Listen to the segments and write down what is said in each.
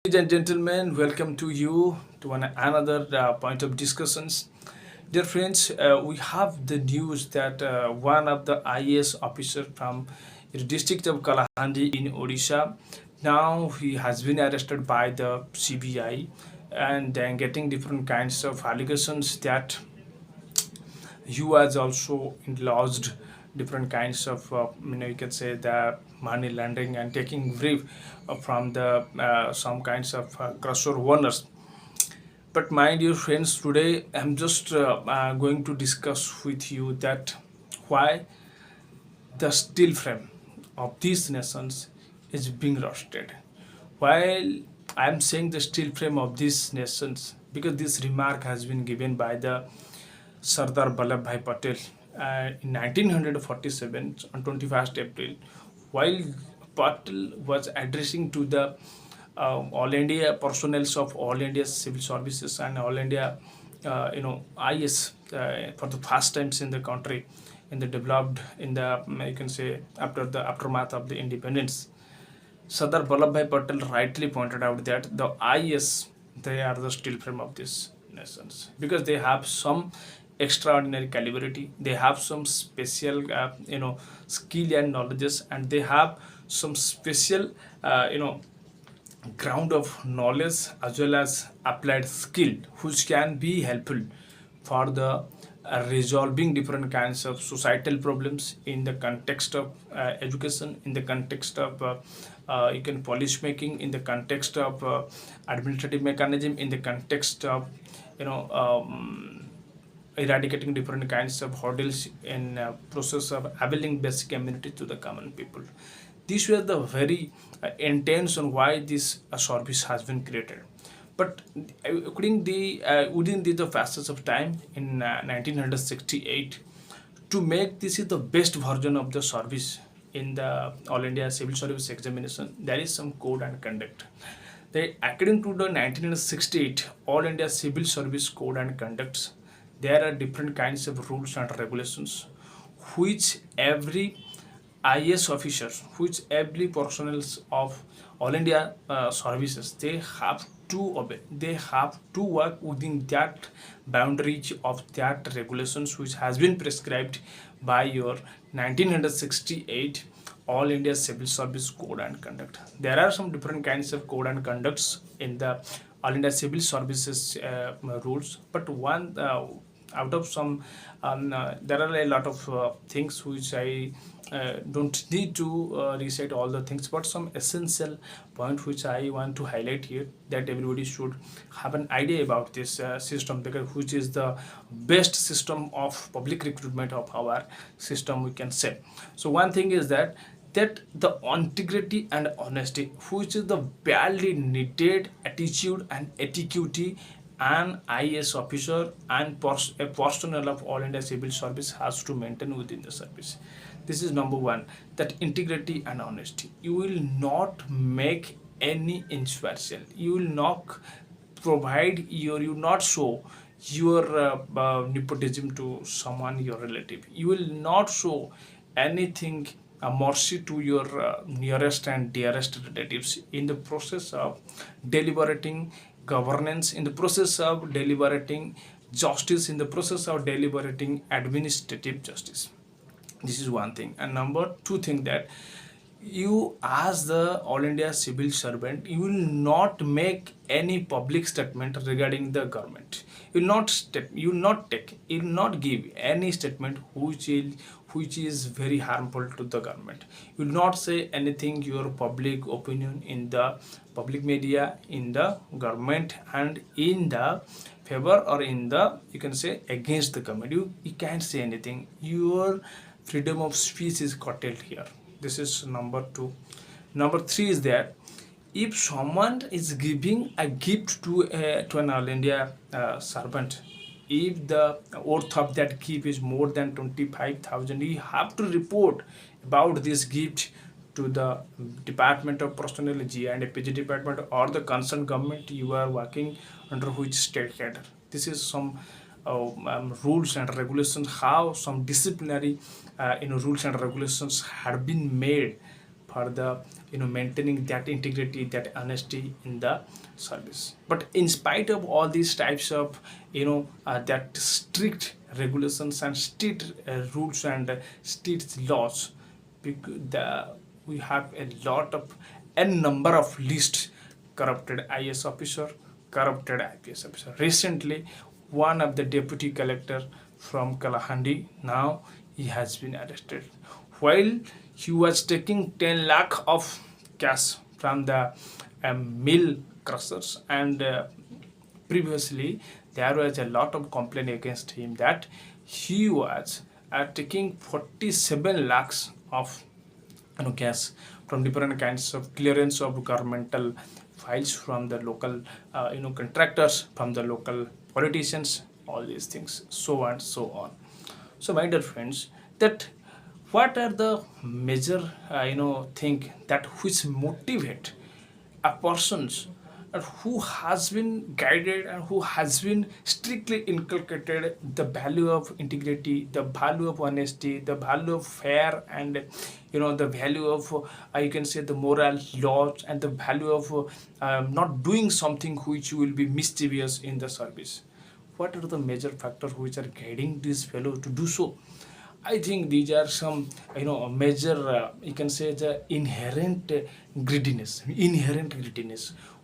Ladies and gentlemen, welcome to you to another point of discussions. Dear friends, we have the news that one of the IAS officer from the district of Kalahandi in Odisha, now he has been arrested by the CBI and getting different kinds of allegations that he was also lodged different kinds of you can say the money laundering and taking brief from the some kinds of crusher owners. But my dear friends, today I'm just going to discuss with you that why the steel frame of these nations is being rusted. While I'm saying the steel frame of these nations, because this remark has been given by the Sardar Vallabhbhai Patel in 1947 on 21st April, while Patel was addressing to the All India personnel of All India Civil Services and All India, IS for the first times in the country, in the developed in the you can say after the aftermath of the independence. Sardar Vallabhbhai Patel rightly pointed out that the IS, they are the steel frame of these nations because they have some extraordinary calibrity, they have some special skill and knowledges, and they have some special ground of knowledge as well as applied skill which can be helpful for the resolving different kinds of societal problems in the context of education, in the context of you can policy making, in the context of administrative mechanism, in the context of you know eradicating different kinds of hurdles in process of availing basic amenity to the common people. These were the very intention on why this service has been created. But according within the facets of time in 1968, to make this is the best version of the service in the All India Civil Service Examination, there is some code and conduct. According to the 1968 All India Civil Service Code and Conducts, there are different kinds of rules and regulations which every IS officers, which every personnel of All India services, they have to obey. They have to work within that boundary of that regulations which has been prescribed by your 1968 All India Civil Service Code and Conduct. There are some different kinds of code and conducts in the All India Civil Services rules, but one out of some there are a lot of things which I don't need to recite all the things, but some essential point which I want to highlight here that everybody should have an idea about this system, because which is the best system of public recruitment of our system, we can say. So one thing is that the integrity and honesty, which is the badly needed attitude and etiquette an IAS officer and a personnel of All India Civil Service has to maintain within the service. This is number one, that integrity and honesty. You will not make any impartial. You will not provide you will not show your nepotism to someone, your relative. You will not show anything mercy to your nearest and dearest relatives in the process of deliberating governance, in the process of deliberating justice, in the process of deliberating administrative justice. This is one thing. And number two thing, that you as the All India civil servant, you will not make any public statement regarding the government. You will not take, you will not give any statement which is very harmful to the government. You will not say anything your public opinion in the public media, in the government, and in the favor or in the, you can say, against the government. You can't say anything. Your freedom of speech is curtailed here. This is number two. Number three is that if someone is giving a gift to an All India servant, if the worth of that gift is more than 25,000, you have to report about this gift to the Department of Personnel, G and PG department, or the concerned government you are working under, which state cadre. This is some rules and regulations, how some disciplinary rules and regulations have been made for the maintaining that integrity, that honesty in the service. But in spite of all these types of that strict regulations and strict rules and strict laws, we have a lot of n number of list corrupted IS officer, corrupted IPS officer. Recently, one of the deputy collector from Kalahandi, now he has been arrested while he was taking 10 lakh of cash from the mill crushers. And previously there was a lot of complaint against him that he was taking 47 lakhs of cash from different kinds of clearance of governmental files, from the local contractors, from the local politicians, all these things, so on so on. So my dear friends, that what are the major thing that which motivate a persons who has been guided and who has been strictly inculcated the value of integrity, the value of honesty, the value of fair, and the value of you can say the moral laws, and the value of not doing something which will be mischievous in the service. What are the major factors which are guiding this fellow to do so? I think these are some major you can say the inherent greediness,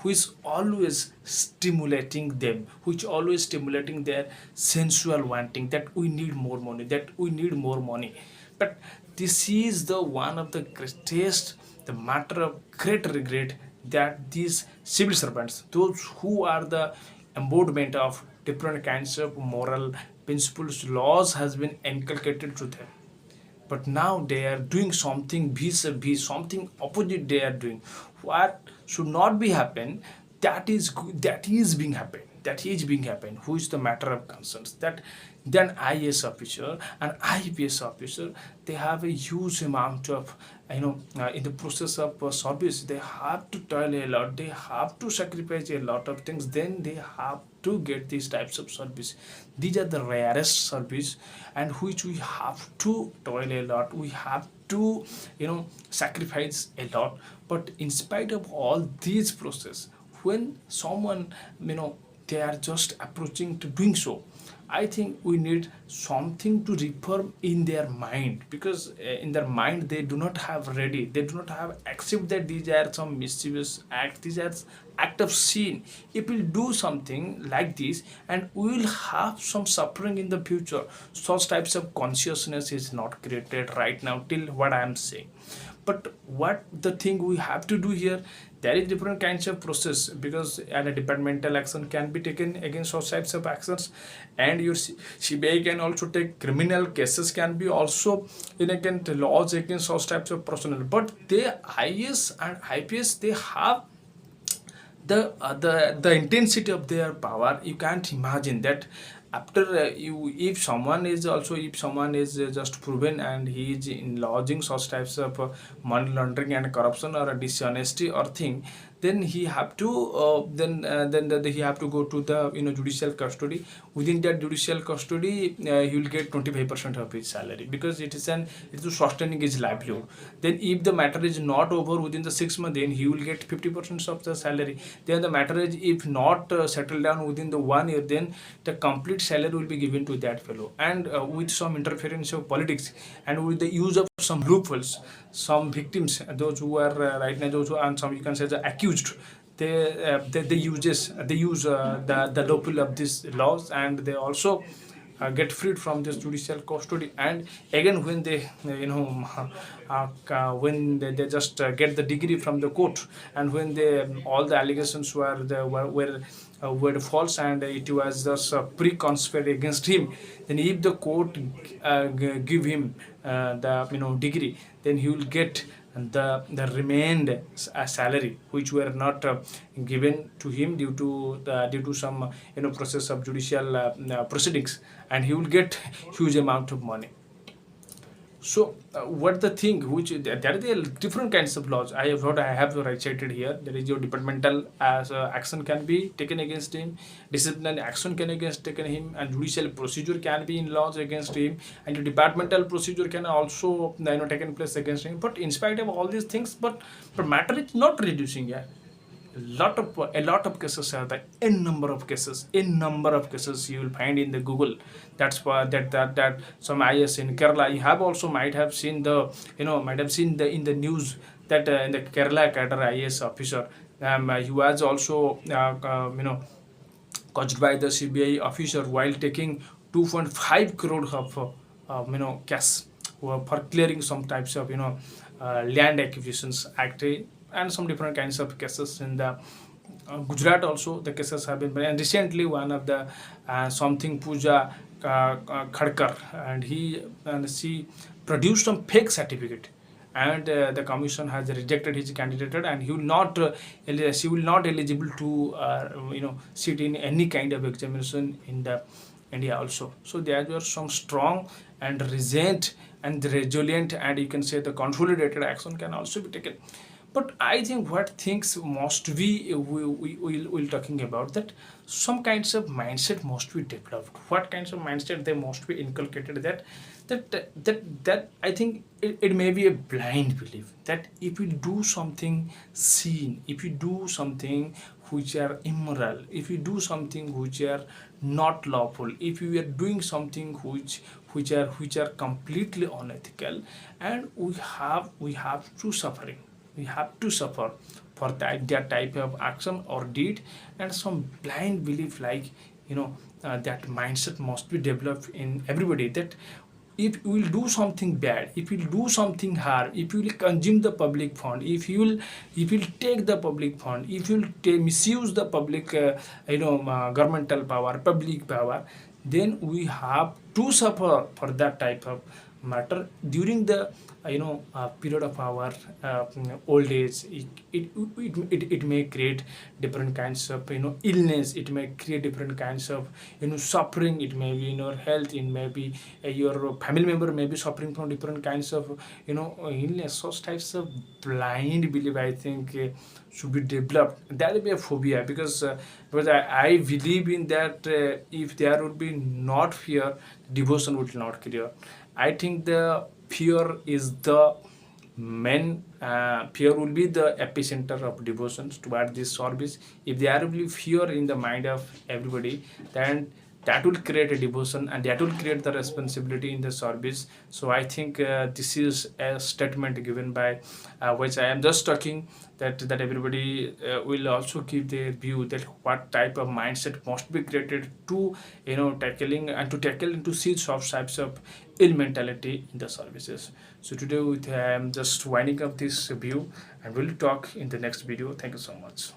which is always stimulating them, which always stimulating their sensual wanting, that we need more money, that we need more money. But this is the one of the greatest, the matter of great regret, that these civil servants, those who are the embodiment of different kinds of moral principles, laws has been inculcated to them, but now they are doing something vis-a-vis, something opposite they are doing. What should not be happen, that is being happen, who is the matter of concerns, that then IAS officer and IPS officer, they have a huge amount of in the process of service, they have to toil a lot, they have to sacrifice a lot of things, then they have to get these types of service. These are the rarest service, and which we have to toil a lot, we have to sacrifice a lot. But in spite of all these process, when someone they are just approaching to doing so, I think we need something to reform in their mind, because in their mind they do not have ready, they do not have accept that these are some mischievous act, these are act of sin. If we do something like this, and we will have some suffering in the future, such types of consciousness is not created right now till what I am saying. But what the thing we have to do here, there is different kinds of process, because and a departmental action can be taken against all types of actions, and your CBI can also take criminal cases, can be also against laws against all types of personnel. But the IS and IPS, they have the intensity of their power. You can't imagine that after you, if someone is just proven and he is in lodging such types of money laundering and corruption or a dishonesty or thing, then he have to he have to go to the judicial custody. Within that judicial custody, he will get 25% of his salary, because it is sustaining his livelihood. Then if the matter is not over within the 6 months, then he will get 50% of the salary. Then the matter is if not settled down within the 1 year, then the complete salary will be given to that fellow. And with some interference of politics, and with the use of some loopholes, some victims, those who are right now, those who are, and some you can say the accused, they use the loophole of these laws, and they also get freed from this judicial custody. And again, when they when they just get the degree from the court, and when they all the allegations were false, and it was just pre-conspired against him, then if the court give him the degree, then he will get the remained salary, which were not given to him due to some process of judicial proceedings, and he will get huge amount of money. So what the thing which there are the different kinds of laws. I have recited here. There is your departmental as action can be taken against him, disciplinary action can against taken him, and judicial procedure can be in laws against him, and your departmental procedure can also taken place against him. But in spite of all these things, but matter is not reducing. Yeah, a lot of cases are there, n number of cases you will find in the Google. That's why that some IS in Kerala, you have also might have seen the might have seen the in the news that in the Kerala cadre IS officer, he was also caught by the CBI officer while taking 2.5 crore of cash for clearing some types of land acquisitions act, and some different kinds of cases in the Gujarat also the cases have been, and recently one of the something Puja Khadkar, and she produced some fake certificate, and the commission has rejected his candidate, and he will not she will not eligible to sit in any kind of examination in the India also. So there were some strong and recent and resilient, and you can say the consolidated action can also be taken. But I think what things must be we'll talking about that some kinds of mindset must be developed. What kinds of mindset they must be inculcated, that I think it may be a blind belief that if you do something sin, if you do something which are immoral, if you do something which are not lawful, if you are doing something which are completely unethical, and we have to suffering, we have to suffer for that type of action or deed. And some blind belief like that mindset must be developed in everybody, that if you will do something bad, if you will do something hard, if you will consume the public fund, if you will take the public fund, if you will misuse the public governmental power, public power, then we have to suffer for that type of matter during the period of our old age. It may create different kinds of illness, it may create different kinds of suffering, it may be in your health, it may be your family member may be suffering from different kinds of illness. Such types of blind belief, I think, should be developed. That will be a phobia, because I believe in that. If there would be not fear, devotion would not clear. I think the fear is the main fear will be the epicenter of devotions toward this service. If there will be fear in the mind of everybody, then that will create a devotion, and that will create the responsibility in the service. So I think this is a statement given by which I am just talking, that everybody will also give their view that what type of mindset must be created to tackling and to tackle into see soft types of ill mentality in the services. So today I am just winding up this view, and we'll talk in the next video. Thank you so much.